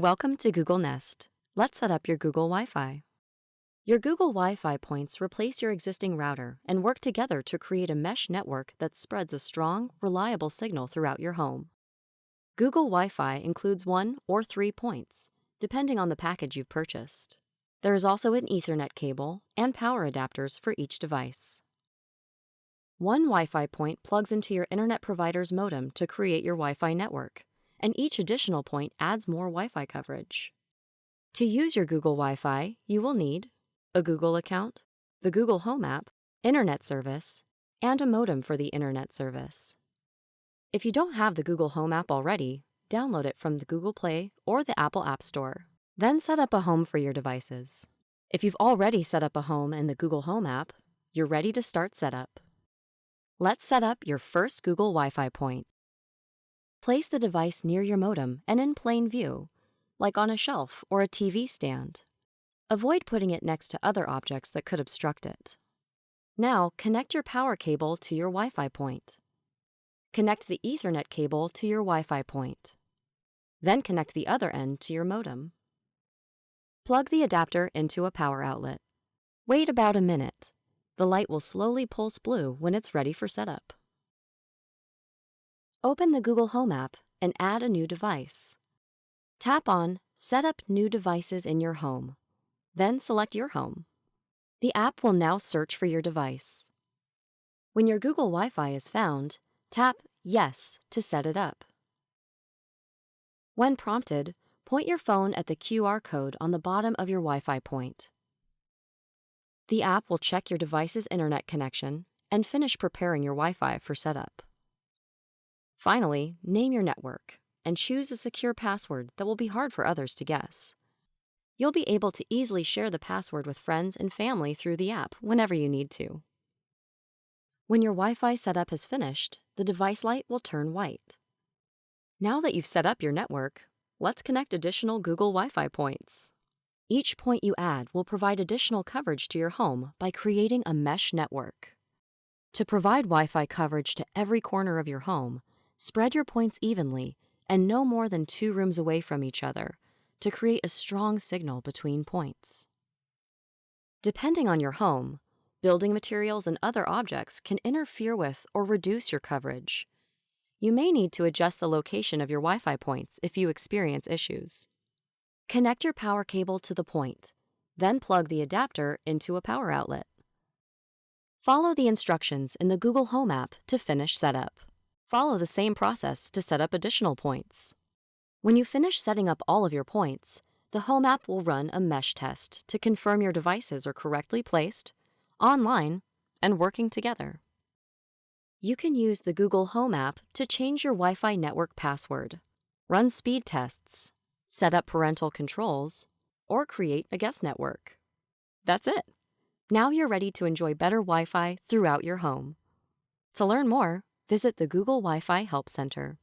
Welcome to Google Nest. Let's set up your Google Wi-Fi. Your Google Wi-Fi points replace your existing router and work together to create a mesh network that spreads a strong, reliable signal throughout your home. Google Wi-Fi includes 1 or 3 points, depending on the package you've purchased. There is also an Ethernet cable and power adapters for each device. One Wi-Fi point plugs into your internet provider's modem to create your Wi-Fi network, and each additional point adds more Wi-Fi coverage. To use your Google Wi-Fi, you will need a Google account, the Google Home app, internet service, and a modem for the internet service. If you don't have the Google Home app already, download it from the Google Play or the Apple App Store. Then set up a home for your devices. If you've already set up a home in the Google Home app, you're ready to start setup. Let's set up your first Google Wi-Fi point. Place the device near your modem and in plain view, like on a shelf or a TV stand. Avoid putting it next to other objects that could obstruct it. Now, connect your power cable to your Wi-Fi point. Connect the Ethernet cable to your Wi-Fi point. Then connect the other end to your modem. Plug the adapter into a power outlet. Wait about a minute. The light will slowly pulse blue when it's ready for setup. Open the Google Home app and add a new device. Tap on Set up new devices in your home. Then select your home. The app will now search for your device. When your Google Wi-Fi is found, tap Yes to set it up. When prompted, point your phone at the QR code on the bottom of your Wi-Fi point. The app will check your device's internet connection and finish preparing your Wi-Fi for setup. Finally, name your network and choose a secure password that will be hard for others to guess. You'll be able to easily share the password with friends and family through the app whenever you need to. When your Wi-Fi setup is finished, the device light will turn white. Now that you've set up your network, let's connect additional Google Wi-Fi points. Each point you add will provide additional coverage to your home by creating a mesh network. To provide Wi-Fi coverage to every corner of your home, spread your points evenly and no more than 2 rooms away from each other to create a strong signal between points. Depending on your home, building materials and other objects can interfere with or reduce your coverage. You may need to adjust the location of your Wi-Fi points if you experience issues. Connect your power cable to the point, then plug the adapter into a power outlet. Follow the instructions in the Google Home app to finish setup. Follow the same process to set up additional points. When you finish setting up all of your points, the Home app will run a mesh test to confirm your devices are correctly placed, online, and working together. You can use the Google Home app to change your Wi-Fi network password, run speed tests, set up parental controls, or create a guest network. That's it. Now you're ready to enjoy better Wi-Fi throughout your home. To learn more, visit the Google Wi-Fi Help Center.